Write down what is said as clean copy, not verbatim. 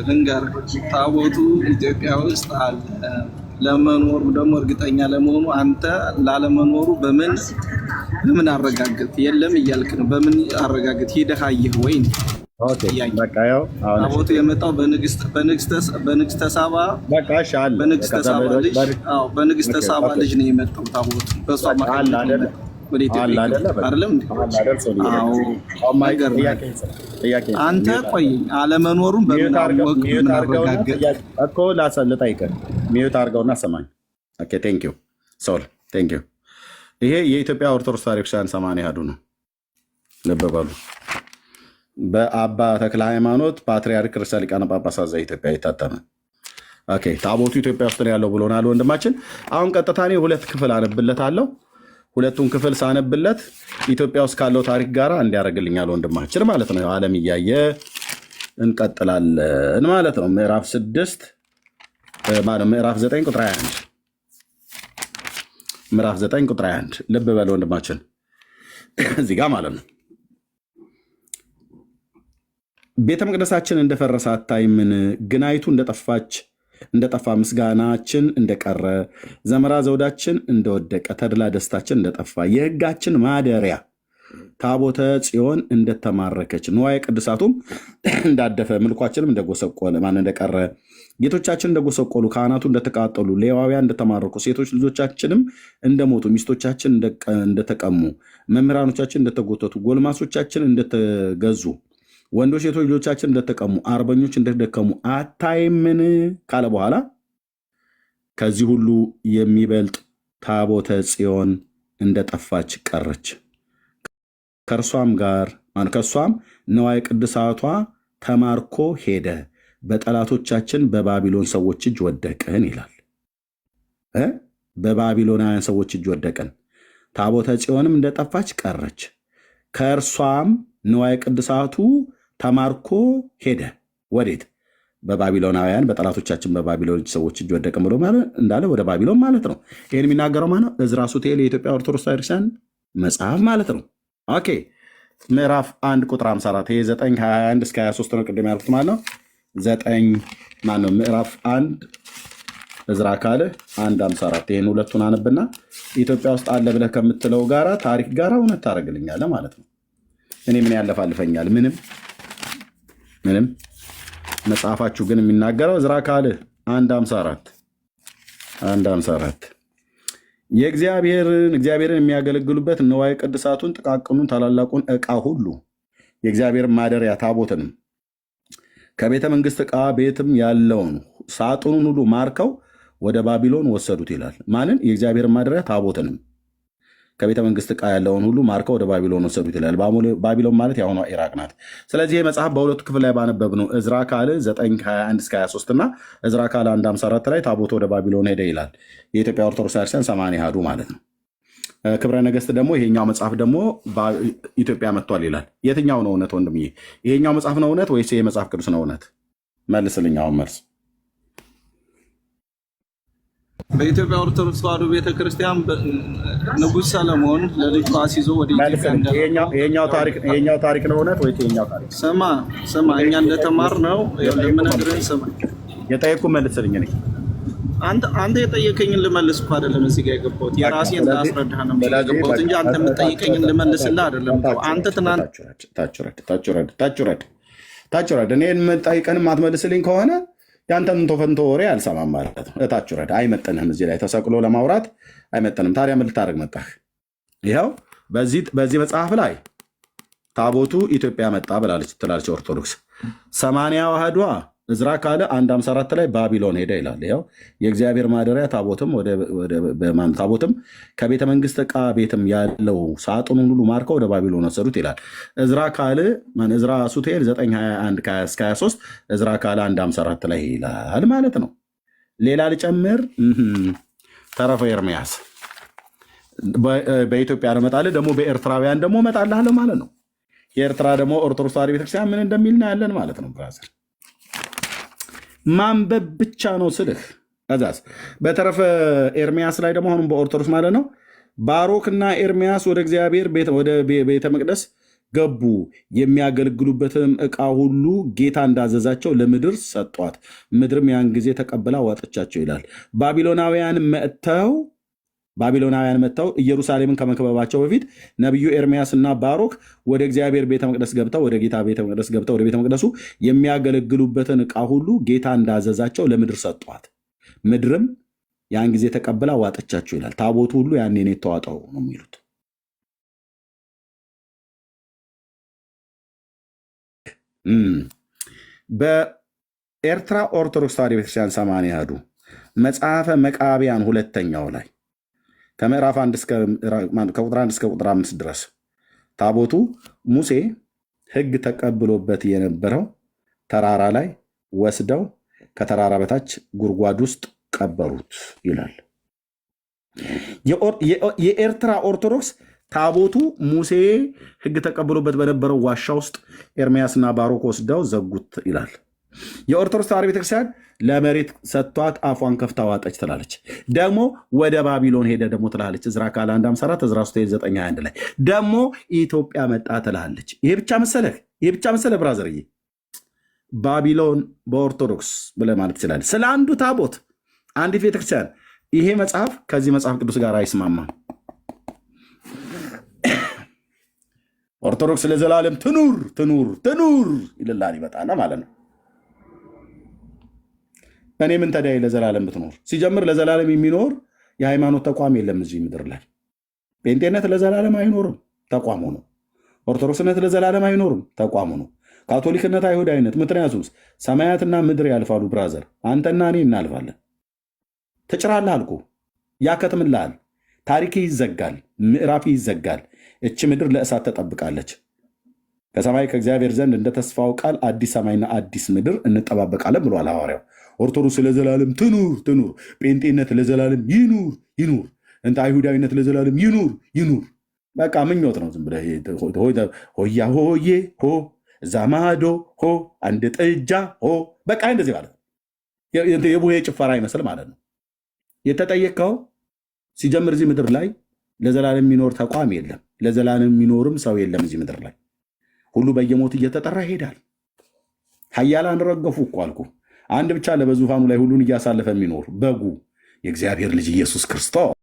ልንገርህ ታቦቱ ኢትዮጵያ ውስጥ አለ። ለመኖሩ ደግሞ እርግጠኛ ለመሆኑ አንተ ላለመኖሩ በምን አረጋግጥ? የለም እያልክ ነው። በምን አረጋግጥ? ሂደህ አየህ ወይ? ታቦቱ የመጣው በንግስተ ሳባ ልጅ ነው የመጣው። ታቦቱ በሷ ወደ ኢትዮጵያ አይደለም እንዴ? አንተ ቆይ አለመኖሩን በምን አወቅ? ምን አረጋገጥ እኮ ላሰልጣይከ ሚዩት አድርገውና ሰማኝ። ኦኬ ቴንክ ዩ ሶል ቴንክ ዩ። ይሄ የኢትዮጵያ ኦርቶዶክስ ታሪክሻን 80 ያዱ ነው። ልብ በሉ። በአባ ተክለ ሃይማኖት ፓትርያርክ ርዕሰ ሊቃነ ጳጳሳት ዘኢትዮጵያ የታተመ ኦኬ። ታቦቱ ኢትዮጵያ ውስጥ ነው ያለው ብሎናል ወንድማችን። አሁን ቀጥታ እኔ ሁለት ክፍል አነብለታለሁ። ሁለቱን ክፍል ሳነብለት ኢትዮጵያ ውስጥ ካለው ታሪክ ጋር እንዲያደርግልኛል ወንድማችን ማለት ነው። ዓለም እያየ እንቀጥላለን ማለት ነው። ምዕራፍ 6 ምዕራፍ 9 ቁጥር 21 ምዕራፍ 9 ቁጥር 21 ልብ በል ወንድማችን እዚህ ጋር ማለት ነው። ቤተ መቅደሳችን እንደፈረሰ አታይምን? ግናይቱ እንደጠፋ ምስጋናችን እንደቀረ ዘመራ ዘውዳችን እንደወደቀ ተድላ ደስታችን እንደጠፋ የሕጋችን ማደሪያ ታቦተ ጽዮን እንደተማረከች ንዋየ ቅድሳቱም እንዳደፈ ምልኳችንም እንደጎሰቆለ እንደቀረ ጌቶቻችን እንደጎሰቆሉ ካህናቱ እንደተቃጠሉ ሌዋውያን እንደተማረኩ ሴቶች ልጆቻችንም እንደሞቱ ሚስቶቻችን እንደተቀሙ መምህራኖቻችን እንደተጎተቱ ጎልማሶቻችን እንደተገዙ ወንዶች ሴቶች ልጆቻችን እንደተቀሙ አርበኞች እንደደከሙ አታይምን ካለ በኋላ ከዚህ ሁሉ የሚበልጥ ታቦተ ጽዮን እንደጠፋች ቀረች። ከእርሷም ንዋየ ቅድሳቷ ተማርኮ ሄደ፣ በጠላቶቻችን በባቢሎን ሰዎች እጅ ወደቅን ይላል። በባቢሎናውያን ሰዎች እጅ ወደቅን። ታቦተ ጽዮንም እንደጠፋች ቀረች፣ ከእርሷም ንዋየ ቅድሳቱ ተማርኮ ሄደ። ወዴት? በባቢሎናውያን በጠላቶቻችን በባቢሎን ሰዎች እጅ ወደቅን ብሎ እንዳለ ወደ ባቢሎን ማለት ነው። ይህን የሚናገረው ማነው? ዕዝራ ሱቱኤል የኢትዮጵያ ኦርቶዶክስ ቤተክርስቲያን መጽሐፍ ማለት ነው። ኦኬ ምዕራፍ 1 ቁጥር 54 ይሄ 9 21 እስከ 23 ነው። ቅድም ያልኩት ማለት ነው። 9 ምዕራፍ 1 ዕዝራ ካለ 1 54 ይህን ሁለቱን አነብና ኢትዮጵያ ውስጥ አለ ብለህ ከምትለው ጋራ ታሪክ ጋራ እውነት ታደርግልኛለህ ማለት ነው። እኔ ምን ያለፋልፈኛል? ምንም። መጽሐፋችሁ ግን የሚናገረው ዕዝራ ካለ 154 እግዚአብሔርን የሚያገለግሉበት ንዋየ ቅድሳቱን ጥቃቅኑን ታላላቁን ዕቃ ሁሉ የእግዚአብሔር ማደሪያ ታቦትንም ከቤተ መንግስት ዕቃ ቤትም ያለውን ሳጥኑን ሁሉ ማርከው ወደ ባቢሎን ወሰዱት ይላል። ማንን? የእግዚአብሔር ማደሪያ ታቦትንም ከቤተ መንግስት ዕቃ ያለውን ሁሉ ማርከው ወደ ባቢሎን ወሰዱት ይላል። ባቢሎን ማለት የአሁኗ ኢራቅ ናት። ስለዚህ መጽሐፍ በሁለቱ ክፍል ላይ ባነበብነው ዕዝራ ካለ 9 እስከ 23 እና ዕዝራ ካለ 154 ላይ ታቦቱ ወደ ባቢሎን ሄደ ይላል። የኢትዮጵያ ኦርቶዶክስ ቤተክርስቲያን 80 አሐዱ ማለት ነው። ክብረ ነገስት ደግሞ ይሄኛው መጽሐፍ ደግሞ ኢትዮጵያ መጥቷል ይላል። የትኛው ነው እውነት ወንድምዬ? ይሄኛው መጽሐፍ ነው እውነት ወይስ ይሄ መጽሐፍ ቅዱስ ነው እውነት? መልስልኝ አሁን መልስ። በኢትዮጵያ ኦርቶዶክስ ተዋሕዶ ቤተክርስቲያን ንጉሥ ሰለሞን ለልጁ አስይዞ ወደ ኢትዮጵያ ይሄኛው ታሪክ ነው እውነት ወይስ ይሄኛው ታሪክ? ስማ እኛ እንደተማርነው የምነግርህን ስማ። የጠየኩህ መልስልኝ። እኔ አንተ የጠየቀኝን ልመልስ እኮ አይደለም እዚህ ጋር የገባሁት የራሴን ላስረዳህ ነው የገባሁት እንጂ አንተ የምትጠይቀኝን ልመልስልህ አይደለም። አንተ ትናንት ታችረድ እኔ የምጠይቀን ማትመልስልኝ ከሆነ ያንተን ቶፈንቶ ወሬ አልሰማም ማለት ነው። እታች ረድ አይመጠንህም። እዚህ ላይ ተሰቅሎ ለማውራት አይመጠንም። ታዲያ ምን ልታደርግ መጣህ? ይኸው በዚህ መጽሐፍ ላይ ታቦቱ ኢትዮጵያ መጣ ትላለች ኦርቶዶክስ። 80 አሐዷ ዕዝራ ካለ 154 ላይ ባቢሎን ሄደ ይላል። ይኸው የእግዚአብሔር ማደሪያ ታቦትም ከቤተ መንግስት ዕቃ ቤትም ያለው ሳጥኑን ሁሉ ማርከው ወደ ባቢሎን ወሰዱት ይላል። ዕዝራ ሱቱኤል 9 21 እስከ 23 ዕዝራ ካለ 154 ላይ ይላል ማለት ነው። ሌላ ልጨምር። ተረፈ ኤርምያስ በኢትዮጵያ እመጣለሁ ደግሞ በኤርትራውያን ደግሞ እመጣልሃለሁ ማለት ነው። የኤርትራ ደግሞ ኦርቶዶክስ ተዋሕዶ ቤተክርስቲያን ምን እንደሚል እናያለን ማለት ነው። ብራዘር ማንበብ ብቻ ነው ስልህ። ከዛስ በተረፈ ኤርሚያስ ላይ ደግሞ አሁንም በኦርቶዶክስ ማለት ነው ባሮክና ኤርሚያስ ወደ እግዚአብሔር ወደ ቤተ መቅደስ ገቡ። የሚያገለግሉበትንም ዕቃ ሁሉ ጌታ እንዳዘዛቸው ለምድር ሰጧት። ምድርም ያን ጊዜ ተቀብላ ዋጠቻቸው ይላል። ባቢሎናውያን መጥተው ኢየሩሳሌምን ከመክበባቸው በፊት ነቢዩ ኤርምያስ እና ባሮክ ወደ እግዚአብሔር ቤተ መቅደስ ገብተው ወደ ጌታ ቤተ መቅደስ ገብተው ወደ ቤተ መቅደሱ የሚያገለግሉበትን ዕቃ ሁሉ ጌታ እንዳዘዛቸው ለምድር ሰጧት። ምድርም ያን ጊዜ ተቀብላ ዋጠቻቸው ይላል። ታቦቱ ሁሉ ያኔ ነው የተዋጠው ነው የሚሉት። በኤርትራ ኦርቶዶክስ ተዋሕዶ ቤተክርስቲያን ሰማንያ አሐዱ መጽሐፈ መቃብያን ሁለተኛው ላይ ከቁጥር 1 እስከ ቁጥር 5 ድረስ ታቦቱ ሙሴ ሕግ ተቀብሎበት የነበረው ተራራ ላይ ወስደው ከተራራ በታች ጉድጓድ ውስጥ ቀበሩት ይላል። የኤርትራ ኦርቶዶክስ ታቦቱ ሙሴ ሕግ ተቀብሎበት በነበረው ዋሻ ውስጥ ኤርምያስና ባሮክ ወስደው ዘጉት ይላል። የኦርቶዶክስ ተዋሕዶ ቤተክርስቲያን ለመሬት ሰጥቷት አፏን ከፍታ ዋጠች ትላለች። ደግሞ ወደ ባቢሎን ሄደ ደግሞ ትላለች። ዕዝራ ካልዕ 1:54 ዕዝራ 9:21 ላይ ደግሞ ኢትዮጵያ መጣ ትላለች። ይሄ ብቻ መሰለህ? ብራዘርዬ ባቢሎን በኦርቶዶክስ ብለህ ማለት ትችላለህ። ስለ አንዱ ታቦት አንዲት ቤተክርስቲያን ይሄ መጽሐፍ ከዚህ መጽሐፍ ቅዱስ ጋር አይስማማም። ኦርቶዶክስ ለዘላለም ትኑር ይልላል ይመጣና ማለት ነው። እኔ ምን ታዲያ ለዘላለም ብትኖር? ሲጀምር ለዘላለም የሚኖር የሃይማኖት ተቋም የለም እዚህ ምድር ላይ። ጴንጤነት ለዘላለም አይኖርም፣ ተቋሙ ነው። ኦርቶዶክስነት ለዘላለም አይኖርም፣ ተቋሙ ነው። ካቶሊክነት፣ አይሁዳዊነት፣ ምክንያቱም ሰማያትና ምድር ያልፋሉ ብራዘር፣ አንተና እኔ እናልፋለን። ትጭራለህ አልኩ፣ ያከትምልሃል፣ ታሪክ ይዘጋል፣ ምዕራፍ ይዘጋል። እች ምድር ለእሳት ተጠብቃለች። ከሰማይ ከእግዚአብሔር ዘንድ እንደ ተስፋው ቃል አዲስ ሰማይና አዲስ ምድር እንጠባበቃለን ብሏል ሐዋርያው። ኦርቶዶክስ ለዘላለም ትኑር፣ ጴንጤነት ለዘላለም ይኑር፣ እንተ አይሁዳዊነት ለዘላለም ይኑር። በቃ ምኞት ነው። ዝም ብለህ ሆያ ሆዬ ሆ እዛ ማዶ ሆ አንድ ጥጃ ሆ በቃ እንደዚህ ማለት ነው። የቡሄ ጭፈራ ይመስል ማለት ነው። የተጠየቀው ሲጀምር እዚህ ምድር ላይ ለዘላለም የሚኖር ተቋም የለም፣ ለዘላለም የሚኖርም ሰው የለም። እዚህ ምድር ላይ ሁሉ በየሞት እየተጠራ ይሄዳል። ኃያላን ረገፉ እኮ አልኩ። አንድ ብቻ ለበዙፋኑ ላይ ሁሉን እያሳለፈ የሚኖር በጉ የእግዚአብሔር ልጅ ኢየሱስ ክርስቶስ